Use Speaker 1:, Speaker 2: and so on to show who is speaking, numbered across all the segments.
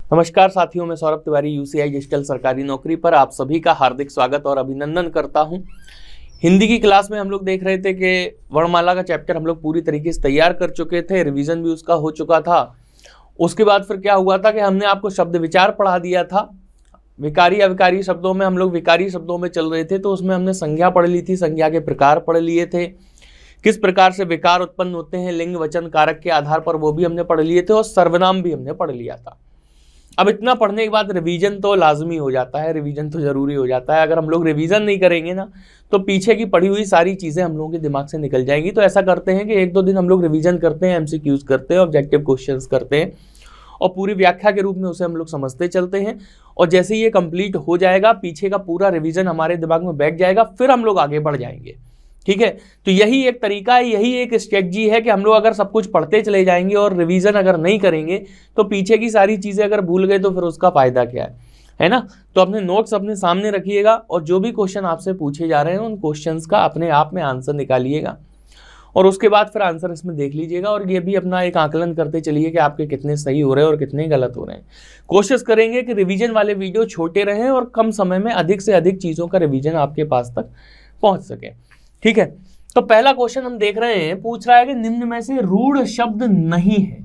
Speaker 1: नमस्कार साथियों, मैं सौरभ तिवारी यूसीआई डिजिटल सरकारी नौकरी पर आप सभी का हार्दिक स्वागत और अभिनंदन करता हूं। हिंदी की क्लास में हम लोग देख रहे थे कि वर्णमाला का चैप्टर हम लोग पूरी तरीके से तैयार कर चुके थे, रिवीजन भी उसका हो चुका था। उसके बाद फिर क्या हुआ था कि हमने आपको शब्द विचार पढ़ा दिया था। विकारी अविकारी शब्दों में हम लोग विकारी शब्दों में चल रहे थे, तो उसमें हमने संज्ञा पढ़ ली थी, संज्ञा के प्रकार पढ़ लिए थे, किस प्रकार से विकार उत्पन्न होते हैं लिंग वचन कारक के आधार पर वो भी हमने पढ़ लिए थे, और सर्वनाम भी हमने पढ़ लिया था। अब इतना पढ़ने के बाद रिवीजन तो लाजमी हो जाता है, रिवीजन तो जरूरी हो जाता है। अगर हम लोग रिवीजन नहीं करेंगे ना तो पीछे की पढ़ी हुई सारी चीज़ें हम लोगों के दिमाग से निकल जाएंगी। तो ऐसा करते हैं कि 1-2 दिन हम लोग रिवीजन करते हैं, एमसीक्यूज करते हैं, ऑब्जेक्टिव क्वेश्चंस करते हैं और पूरी व्याख्या के रूप में उसे हम लोग समझते चलते हैं। और जैसे ये कंप्लीट हो जाएगा, पीछे का पूरा रिवीजन हमारे दिमाग में बैठ जाएगा, फिर हम लोग आगे बढ़ जाएंगे। ठीक है, तो यही एक तरीका है, यही एक स्ट्रेटजी है कि हम लोग अगर सब कुछ पढ़ते चले जाएंगे और रिवीजन अगर नहीं करेंगे तो पीछे की सारी चीज़ें अगर भूल गए तो फिर उसका फायदा क्या है ना। तो अपने नोट्स अपने सामने रखिएगा और जो भी क्वेश्चन आपसे पूछे जा रहे हैं उन क्वेश्चंस का अपने आप में आंसर निकालिएगा और उसके बाद फिर आंसर इसमें देख लीजिएगा। और ये भी अपना एक आकलन करते चलिए कि आपके कितने सही हो रहे हैं और कितने गलत हो रहे हैं। कोशिश करेंगे कि रिवीजन वाले वीडियो छोटे रहें और कम समय में अधिक से अधिक चीज़ों का रिवीजन आपके पास तक पहुँच सके। ठीक है, तो पहला क्वेश्चन हम देख रहे हैं, पूछ रहा है कि निम्न में से रूढ़ शब्द नहीं है।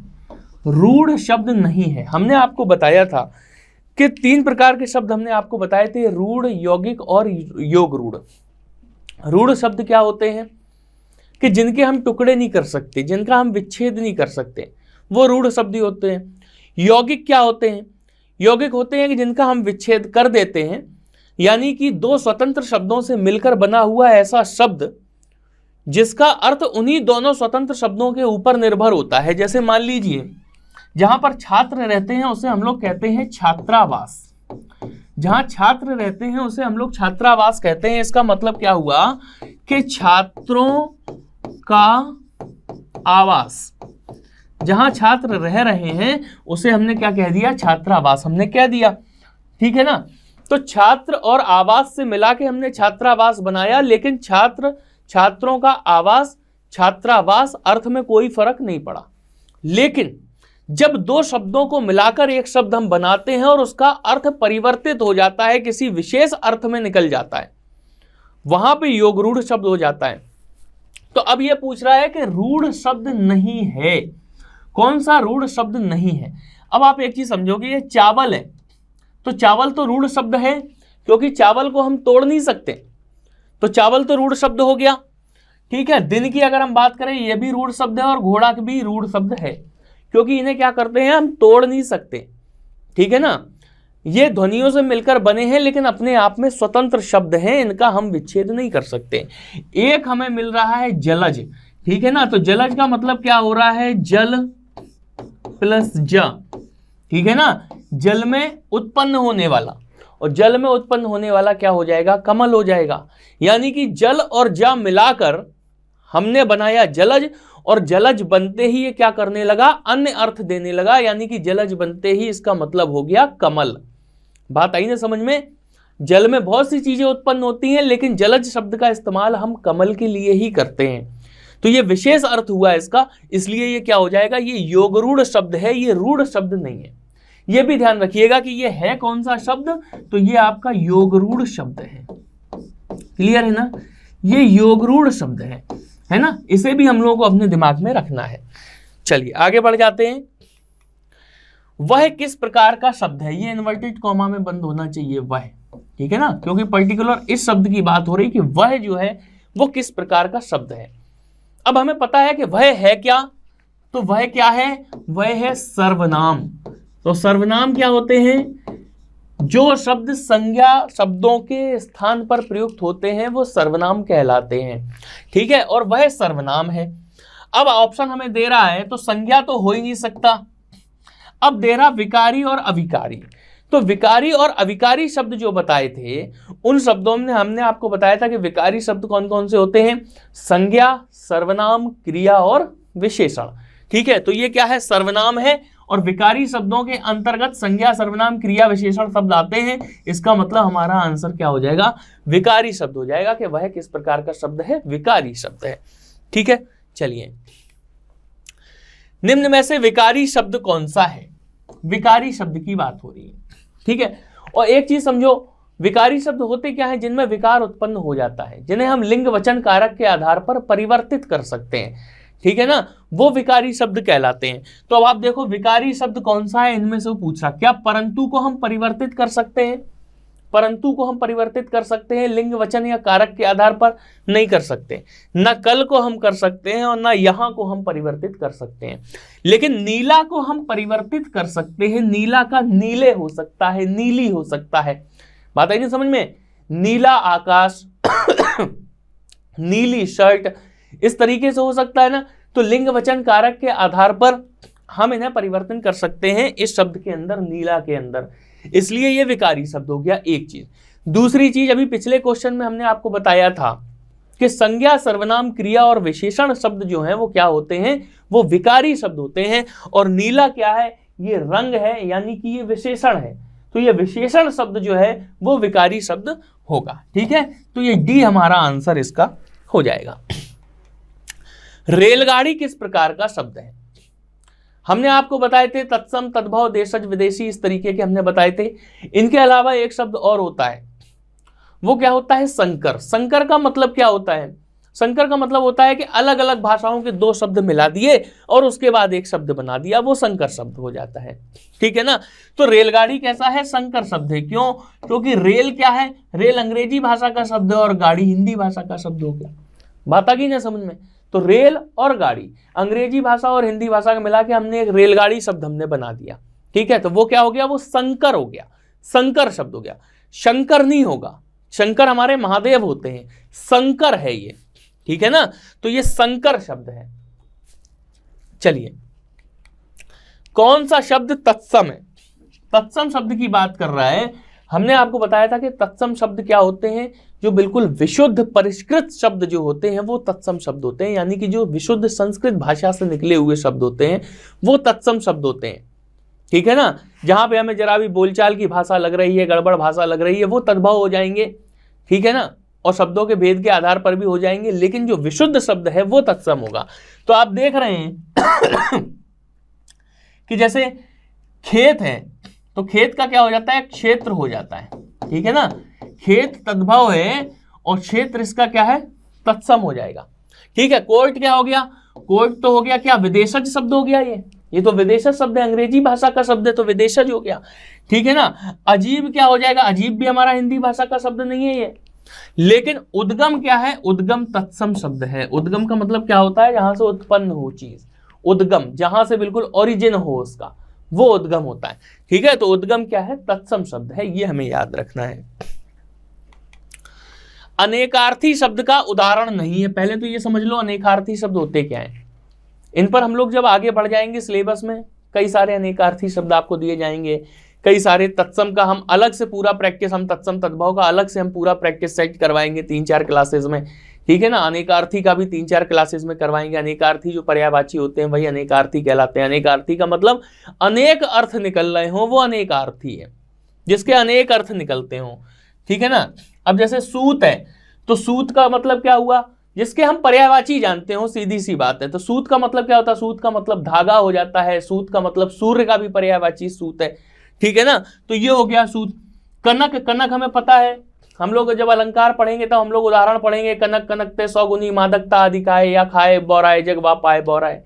Speaker 1: रूढ़ शब्द नहीं है। हमने आपको बताया था कि 3 प्रकार के शब्द हमने आपको बताए थे, रूढ़, यौगिक और योग रूढ़। रूढ़ शब्द क्या होते हैं कि जिनके हम टुकड़े नहीं कर सकते, जिनका हम विच्छेद नहीं कर सकते, वो रूढ़ शब्द ही होते हैं। यौगिक क्या होते हैं? यौगिक होते हैं कि जिनका हम विच्छेद कर देते हैं, यानी कि 2 स्वतंत्र शब्दों से मिलकर बना हुआ ऐसा शब्द जिसका अर्थ उन्हीं दोनों स्वतंत्र शब्दों के ऊपर निर्भर होता है। जैसे मान लीजिए जहां पर छात्र रहते हैं उसे हम लोग कहते हैं छात्रावास। जहां छात्र रहते हैं उसे हम लोग छात्रावास कहते हैं। इसका मतलब क्या हुआ कि छात्रों का आवास। जहां छात्र रह रहे हैं उसे हमने क्या कह दिया? छात्रावास हमने कह दिया। ठीक है ना, तो छात्र और आवास से मिला के हमने छात्रावास बनाया, लेकिन छात्रों का आवास, छात्रावास अर्थ में कोई फर्क नहीं पड़ा। लेकिन जब 2 शब्दों को मिलाकर एक शब्द हम बनाते हैं और उसका अर्थ परिवर्तित हो जाता है, किसी विशेष अर्थ में निकल जाता है, वहां पे योग रूढ़ शब्द हो जाता है। तो अब यह पूछ रहा है कि रूढ़ शब्द नहीं है, कौन सा रूढ़ शब्द नहीं है? अब आप एक चीज समझोगे, ये चावल है तो चावल तो रूढ़ शब्द है, क्योंकि चावल को हम तोड़ नहीं सकते, तो चावल तो रूढ़ शब्द हो गया। ठीक है, दिन की अगर हम बात करें ये भी रूढ़ शब्द है और घोड़ा भी रूढ़ शब्द है, क्योंकि इन्हें क्या करते हैं, हम तोड़ नहीं सकते। ठीक है ना, ये ध्वनियों से मिलकर बने हैं लेकिन अपने आप में स्वतंत्र शब्द हैं, इनका हम विच्छेद नहीं कर सकते। एक हमें मिल रहा है जलज। ठीक है ना, तो जलज का मतलब क्या हो रहा है? जल प्लस ज। ठीक है ना, जल में उत्पन्न होने वाला, और जल में उत्पन्न होने वाला क्या हो जाएगा? कमल हो जाएगा। यानी कि जल और जा मिलाकर हमने बनाया जलज, और जलज बनते ही ये क्या करने लगा? अन्य अर्थ देने लगा। यानी कि जलज बनते ही इसका मतलब हो गया कमल। बात आई ना समझ में? जल में बहुत सी चीजें उत्पन्न होती हैं, लेकिन जलज शब्द का इस्तेमाल हम कमल के लिए ही करते हैं। तो ये विशेष अर्थ हुआ इसका, इसलिए ये क्या हो जाएगा? ये योगरूढ़ शब्द है, ये रूढ़ शब्द नहीं है। ये भी ध्यान रखिएगा कि ये है कौन सा शब्द? तो ये आपका योगरूढ़ शब्द है। क्लियर है ना? ये योगरूढ़ शब्द है ना? इसे भी हम लोगों को अपने दिमाग में रखना है। चलिए आगे बढ़ जाते हैं। वह किस प्रकार का शब्द है? ये इन्वर्टेड कॉमा में बंद होना चाहिए, वह। ठीक है ना, क्योंकि पर्टिकुलर इस शब्द की बात हो रही कि वह जो है वो किस प्रकार का शब्द है। अब हमें पता है कि वह है क्या, तो वह क्या है? वह है सर्वनाम। तो सर्वनाम क्या होते हैं? जो शब्द संज्ञा शब्दों के स्थान पर प्रयुक्त होते हैं वो सर्वनाम कहलाते हैं। ठीक है, और वह सर्वनाम है। अब ऑप्शन हमें दे रहा है तो संज्ञा तो हो ही नहीं सकता। अब दे रहा विकारी और अविकारी। तो विकारी और अविकारी शब्द जो बताए थे उन शब्दों में हमने आपको बताया था कि विकारी शब्द कौन कौन से होते हैं? संज्ञा, सर्वनाम, क्रिया और विशेषण। ठीक है, तो ये क्या है? सर्वनाम है, और विकारी शब्दों के अंतर्गत संज्ञा, सर्वनाम, क्रिया, विशेषण शब्द आते हैं। इसका मतलब हमारा आंसर क्या हो जाएगा? विकारी शब्द हो जाएगा कि वह किस प्रकार का शब्द है? विकारी शब्द है। ठीक है, चलिए निम्न में से विकारी शब्द कौन सा है? विकारी शब्द की बात हो रही है, ठीक है। और एक चीज समझो, विकारी शब्द होते क्या है? जिनमें विकार उत्पन्न हो जाता है, जिन्हें हम लिंग वचन कारक के आधार पर परिवर्तित कर सकते हैं, ठीक है ना, वो विकारी शब्द कहलाते हैं। तो अब आप देखो विकारी शब्द कौन सा है, इनमें से पूछा क्या परंतु को हम परिवर्तित कर सकते हैं? परंतु को हम परिवर्तित कर सकते हैं लिंग वचन या कारक के आधार पर? नहीं कर सकते। न कल को हम कर सकते हैं और न यहां को हम परिवर्तित कर सकते हैं, लेकिन नीला को हम परिवर्तित कर सकते हैं। नीला का नीले हो सकता है, नीली हो सकता है। बात आई नहीं समझ में? नीला आकाश नीली शर्ट, इस तरीके से हो सकता है ना। तो लिंग वचन कारक के आधार पर हम इन्हें परिवर्तन कर सकते हैं इस शब्द के अंदर, नीला के अंदर, इसलिए ये विकारी शब्द हो गया एक चीज। दूसरी चीज, अभी पिछले क्वेश्चन में हमने आपको बताया था कि संज्ञा, सर्वनाम, क्रिया और विशेषण शब्द जो हैं वो क्या होते हैं? वो विकारी शब्द होते हैं। और नीला क्या है? ये रंग है, यानी कि ये विशेषण है। तो ये विशेषण शब्द जो है वो विकारी शब्द होगा, ठीक है। तो ये डी हमारा आंसर इसका हो जाएगा। रेलगाड़ी किस प्रकार का शब्द है? हमने आपको बताए थे तत्सम, तद्भव, देशज, विदेशी, इस तरीके के हमने बताए थे। इनके अलावा एक शब्द और होता है, वो क्या होता है? संकर। संकर का मतलब क्या होता है? संकर का मतलब होता है कि अलग अलग भाषाओं के दो शब्द मिला दिए और उसके बाद एक शब्द बना दिया, वो संकर शब्द हो जाता है, ठीक है ना। तो रेलगाड़ी कैसा है? संकर शब्द है। क्यों? क्योंकि रेल क्या है? रेल अंग्रेजी भाषा का शब्द है और गाड़ी हिंदी भाषा का शब्द हो गया। बात आ गई ना समझ में? तो रेल और गाड़ी अंग्रेजी भाषा और हिंदी भाषा का मिला के हमने एक रेलगाड़ी शब्द हमने बना दिया, ठीक है। तो वो क्या हो गया? वो संकर हो गया, संकर शब्द हो गया। शंकर नहीं होगा, शंकर हमारे महादेव होते हैं, संकर है ये, ठीक है ना। तो ये संकर शब्द है। चलिए, कौन सा शब्द तत्सम है? तत्सम शब्द की बात कर रहा है। हमने आपको बताया था कि तत्सम शब्द क्या होते हैं? जो बिल्कुल विशुद्ध परिष्कृत शब्द जो होते हैं वो तत्सम शब्द होते हैं, यानी कि जो विशुद्ध संस्कृत भाषा से निकले हुए शब्द होते हैं वो तत्सम शब्द होते हैं, ठीक है ना। जहां पे हमें जरा भी बोलचाल की भाषा लग रही है, गड़बड़ भाषा लग रही है, वो तद्भव हो जाएंगे, ठीक है ना, और शब्दों के भेद के आधार पर भी हो जाएंगे, लेकिन जो विशुद्ध शब्द है वो तत्सम होगा। तो आप देख रहे हैं कि जैसे खेत है, तो खेत का क्या हो जाता है? क्षेत्र हो जाता है, ठीक है ना। खेत तद्भव है और क्षेत्र इसका क्या है? तत्सम हो जाएगा, ठीक है। कोर्ट क्या हो गया? कोर्ट तो हो गया क्या? विदेशज शब्द हो गया। ये तो विदेशज शब्द है, अंग्रेजी भाषा का शब्द है, तो विदेशज हो गया, ठीक है ना। अजीब क्या हो जाएगा? अजीब भी हमारा हिंदी भाषा का शब्द नहीं है ये। लेकिन उद्गम क्या है? उद्गम तत्सम शब्द है। उद्गम का मतलब क्या होता है? जहां से उत्पन्न हो चीज, उद्गम, जहां से बिल्कुल ओरिजिन हो उसका, वो उद्गम होता है, ठीक है। तो उद्गम क्या है? तत्सम शब्द है, ये हमें याद रखना है। अनेकार्थी शब्द का उदाहरण नहीं है। पहले तो ये समझ लो अनेकार्थी शब्द होते क्या हैं। इन पर हम लोग जब आगे बढ़ जाएंगे सिलेबस में, कई सारे अनेकार्थी शब्द आपको दिए जाएंगे, कई सारे तत्सम का हम अलग से पूरा प्रैक्टिस, हम तत्सम तद्भव का अलग से हम पूरा प्रैक्टिस सेट करवाएंगे 3-4 क्लासेस में, ठीक है ना। अनेकार्थी का भी 3-4 क्लासेस में करवाएंगे। अनेकार्थी जो पर्यायवाची होते हैं वही अनेकार्थी कहलाते हैं। अनेकार्थी का मतलब अनेक अर्थ निकल रहे हो, वो अनेकार्थी है, जिसके अनेक अर्थ निकलते हो, ठीक है ना। अब जैसे सूत है, तो सूत का मतलब क्या हुआ? जिसके हम पर्यायवाची जानते हो, सीधी सी बात है। तो सूत का मतलब क्या होता है? सूत का मतलब धागा हो जाता है। सूत का मतलब सूर्य का भी पर्यायवाची सूत है, ठीक है ना। तो ये हो गया सूत। कनक, कनक हमें पता है, हम लोग जब अलंकार पढ़ेंगे तब हम लोग उदाहरण पढ़ेंगे, कनक कनकते सौगुनी मादकता आदि खाए या खाए बोराए जग वा पाए बोराए,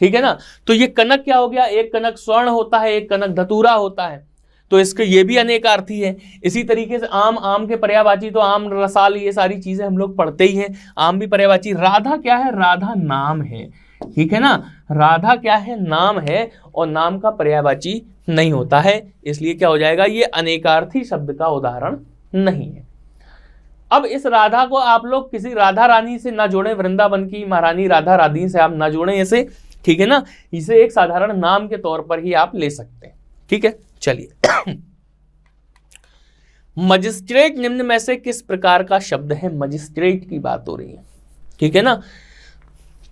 Speaker 1: ठीक है ना। तो ये कनक क्या हो गया? एक कनक स्वर्ण होता है, एक कनक धतूरा होता है, तो इसके ये भी अनेकार्थी है। इसी तरीके से आम, आम के पर्यायवाची तो आम, रसाल, ये सारी चीजें हम लोग पढ़ते ही हैं, आम भी पर्यायवाची। राधा क्या है? राधा नाम है, ठीक है ना। राधा क्या है? नाम है, और नाम का पर्यायवाची नहीं होता है, इसलिए क्या हो जाएगा? ये अनेकार्थी शब्द का उदाहरण नहीं है। अब इस राधा को आप लोग किसी राधा रानी से ना जोड़ें, वृंदावन की महारानी राधा रानी से आप ना जोड़ें इसे, ठीक है ना। इसे एक साधारण नाम के तौर पर ही आप ले सकते हैं, ठीक है। चलिए, मजिस्ट्रेट निम्न में से किस प्रकार का शब्द है? मजिस्ट्रेट की बात हो रही है, ठीक है ना।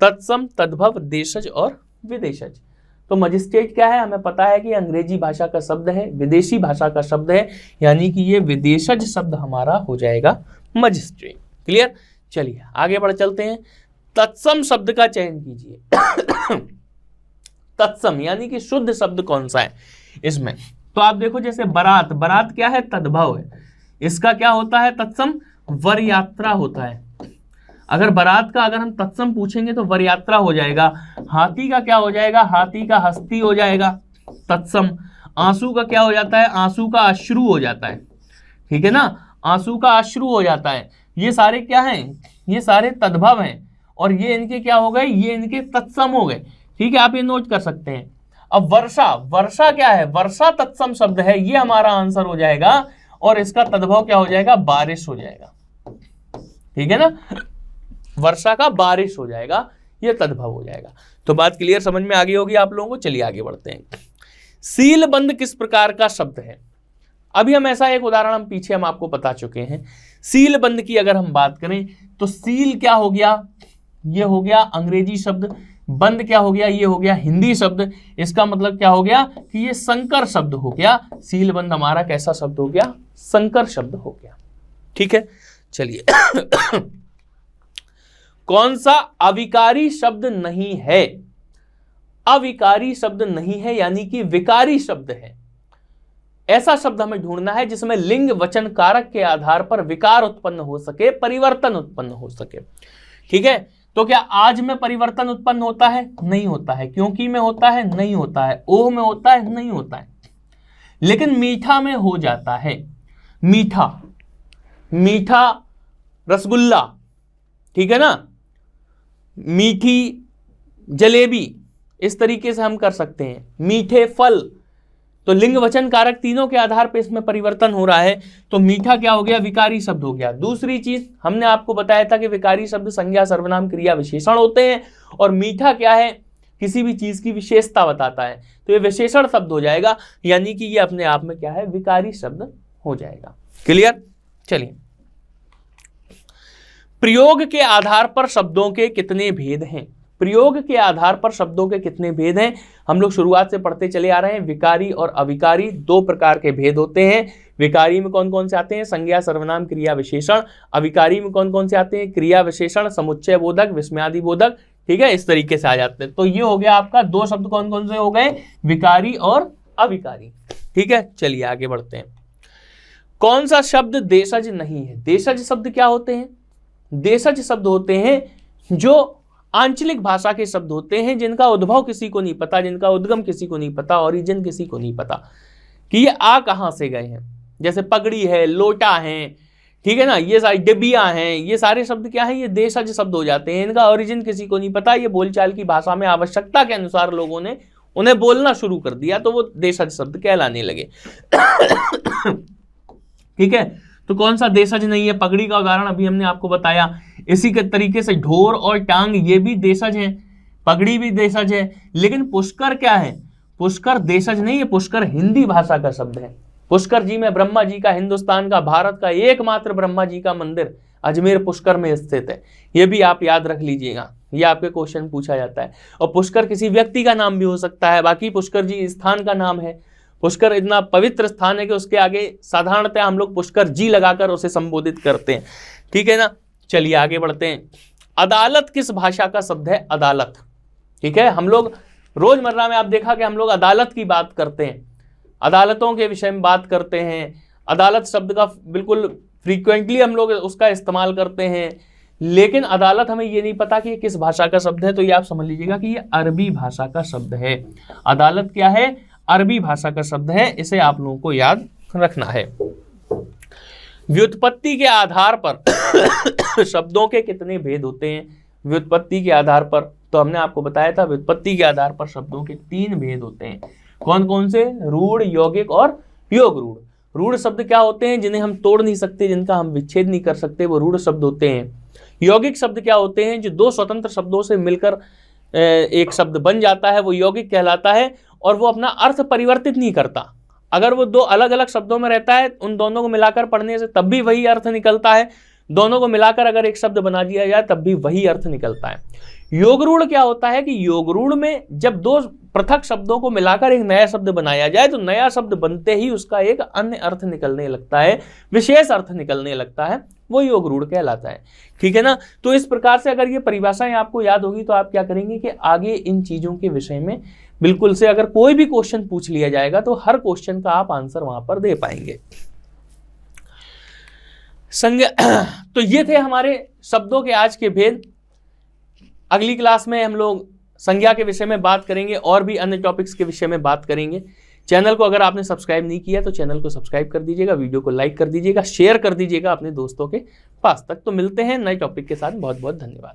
Speaker 1: तत्सम, तद्भव, देशज और विदेशज। तो मजिस्ट्रेट क्या है? हमें पता है कि अंग्रेजी भाषा का शब्द है, विदेशी भाषा का शब्द है, यानी कि ये विदेशज शब्द हमारा हो जाएगा मजिस्ट्रेट। क्लियर? चलिए आगे बढ़ चलते हैं। तत्सम शब्द का चयन कीजिए। तत्सम यानी कि शुद्ध शब्द कौन सा है? इसमें। तो आप देखो जैसे बारात, बारात क्या है? तद्भव है। इसका क्या होता है? तत्सम वर यात्रा होता है। अगर बारात का अगर हम तत्सम पूछेंगे तो वर यात्रा हो जाएगा। हाथी का क्या हो जाएगा? हाथी का हस्ती हो जाएगा तत्सम। आंसू का क्या हो जाता है? आंसू का अश्रु हो जाता है, ठीक है ना, आंसू का अश्रु हो जाता है। ये सारे क्या हैं? ये सारे तद्भव हैं और ये इनके क्या हो गए? ये इनके तत्सम हो गए, ठीक है, आप ये नोट कर सकते हैं। अब वर्षा, वर्षा क्या है? वर्षा तत्सम शब्द है, ये हमारा आंसर हो जाएगा और इसका तद्भव क्या हो जाएगा? बारिश हो जाएगा, ठीक है ना, वर्षा का बारिश हो जाएगा, ये तद्भव हो जाएगा। तो बात क्लियर समझ में आ गई होगी आप लोगों को। चलिए आगे बढ़ते हैं। सीलबंद किस प्रकार का शब्द है? अभी हम ऐसा एक उदाहरण हम पीछे हम आपको बता चुके हैं। सीलबंद की अगर हम बात करें तो सील क्या हो गया? ये हो गया अंग्रेजी शब्द। बंद क्या हो गया? ये हो गया हिंदी शब्द। इसका मतलब क्या हो गया कि ये संकर शब्द हो गया। सीलबंद हमारा कैसा शब्द हो गया? संकर शब्द हो गया, ठीक है। चलिए कौन सा अविकारी शब्द नहीं है? अविकारी शब्द नहीं है यानी कि विकारी शब्द है। ऐसा शब्द हमें ढूंढना है जिसमें लिंग वचन कारक के आधार पर विकार उत्पन्न हो सके, परिवर्तन उत्पन्न हो सके, ठीक है। तो क्या आज में परिवर्तन उत्पन्न होता है? नहीं होता है। क्योंकि में होता है? नहीं होता है। ओह में होता है? नहीं होता है। लेकिन मीठा में हो जाता है। मीठा, मीठा रसगुल्ला, ठीक है ना, मीठी जलेबी, इस तरीके से हम कर सकते हैं। मीठे फल, तो लिंग वचन कारक तीनों के आधार पर इसमें परिवर्तन हो रहा है। तो मीठा क्या हो गया? विकारी शब्द हो गया। दूसरी चीज हमने आपको बताया था कि विकारी शब्द संज्ञा सर्वनाम क्रिया विशेषण होते हैं और मीठा क्या है? किसी भी चीज की विशेषता बताता है, तो ये विशेषण शब्द हो जाएगा, यानी कि ये अपने आप में क्या है? विकारी शब्द हो जाएगा। क्लियर? चलिए, प्रयोग के आधार पर शब्दों के कितने भेद हैं? प्रयोग के आधार पर शब्दों के कितने भेद हैं? हम लोग शुरुआत से पढ़ते चले आ रहे हैं। विकारी और अविकारी दो प्रकार के भेद होते हैं। विकारी में कौन कौन से आते हैं? संज्ञा सर्वनाम क्रिया विशेषण। अविकारी में कौन कौन से आते हैं? क्रिया विशेषण, समुच्चय बोधक, विस्मयादि बोधक, ठीक है, इस तरीके से आ जाते हैं। तो ये हो गया आपका दो शब्द कौन कौन से हो गए? विकारी और अविकारी, ठीक है। चलिए आगे बढ़ते हैं। कौन सा शब्द देशज नहीं है? देशज शब्द क्या होते हैं? देशज शब्द होते हैं जो आंचलिक भाषा के शब्द होते हैं, जिनका उद्भव किसी को नहीं पता, जिनका उद्गम किसी को नहीं पता, ओरिजिन किसी को नहीं पता कि ये आ कहां से गए हैं। जैसे पगड़ी है, लोटा है, ठीक है ना, ये सारी डिबिया हैं, ये सारे शब्द क्या हैं? ये देशज शब्द हो जाते हैं। इनका ओरिजिन किसी को नहीं पता, ये बोलचाल की भाषा में आवश्यकता के अनुसार लोगों ने उन्हें बोलना शुरू कर दिया, तो वो देशज शब्द कहलाने लगे। ठीक है, तो कौन सा देशज नहीं है? पगड़ी का उदाहरण अभी हमने आपको बताया। इसी के तरीके से ढोर और टांग ये भी देशज हैं, पगड़ी भी देशज है। लेकिन पुष्कर क्या है? पुष्कर देशज नहीं है, पुष्कर हिंदी भाषा का शब्द है। पुष्कर जी में ब्रह्मा जी का, हिंदुस्तान का, भारत का एकमात्र ब्रह्मा जी का मंदिर अजमेर पुष्कर में स्थित है। ये भी आप याद रख लीजिएगा, ये आपके क्वेश्चन पूछा जाता है। और पुष्कर किसी व्यक्ति का नाम भी हो सकता है, बाकी पुष्कर जी स्थान का नाम है। पुष्कर इतना पवित्र स्थान है कि उसके आगे साधारणतः हम लोग पुष्कर जी लगाकर उसे संबोधित करते हैं, ठीक है ना। चलिए आगे बढ़ते हैं। अदालत किस भाषा का शब्द है? अदालत, ठीक है। हम लोग रोजमर्रा में आप देखा कि हम लोग अदालत की बात करते हैं, अदालतों के विषय में बात करते हैं। अदालत शब्द का बिल्कुल फ्रीक्वेंटली हम लोग उसका इस्तेमाल करते हैं, लेकिन अदालत हमें ये नहीं पता कि ये किस भाषा का शब्द है। तो ये आप समझ लीजिएगा कि ये अरबी भाषा का शब्द है। अदालत क्या है? अरबी भाषा का शब्द है, इसे आप लोगों को याद रखना है। व्युत्पत्ति के आधार पर शब्दों के कितने भेद होते हैं? व्युत्पत्ति के आधार पर तो हमने आपको बताया था, व्युत्पत्ति के आधार पर शब्दों के 3 भेद होते हैं। कौन कौन से? रूढ़, यौगिक और योग रूढ़। रूढ़ शब्द क्या होते हैं? जिन्हें हम तोड़ नहीं सकते, जिनका हम विच्छेद नहीं कर सकते, वो रूढ़ शब्द होते हैं। यौगिक शब्द क्या होते हैं? जो दो स्वतंत्र शब्दों से मिलकर एक शब्द बन जाता है, वो यौगिक कहलाता है और वो अपना अर्थ परिवर्तित नहीं करता। अगर वो दो अलग अलग शब्दों में रहता है, उन दोनों को मिलाकर पढ़ने से तब भी वही अर्थ निकलता है। दोनों को मिलाकर अगर एक शब्द बना दिया जाए तब भी वही अर्थ निकलता है। योगरूढ़ क्या होता है कि योगरूढ़ में जब दो पृथक शब्दों को मिलाकर एक नया शब्द बनाया जाए तो नया शब्द बनते ही उसका एक अन्य अर्थ निकलने लगता है, विशेष अर्थ निकलने लगता है, वो योगरूढ़ कहलाता है, ठीक है ना। तो इस प्रकार से अगर ये परिभाषाएं आपको याद होगी तो आप क्या करेंगे कि आगे इन चीजों के विषय में बिल्कुल से अगर कोई भी क्वेश्चन पूछ लिया जाएगा तो हर क्वेश्चन का आप आंसर वहां पर दे पाएंगे। तो ये थे हमारे शब्दों के आज के भेद। अगली क्लास में हम लोग संज्ञा के विषय में बात करेंगे और भी अन्य टॉपिक्स के विषय में बात करेंगे। चैनल को अगर आपने सब्सक्राइब नहीं किया तो चैनल को सब्सक्राइब कर दीजिएगा, वीडियो को लाइक कर दीजिएगा, शेयर कर दीजिएगा अपने दोस्तों के पास तक। तो मिलते हैं नए टॉपिक के साथ। बहुत बहुत धन्यवाद।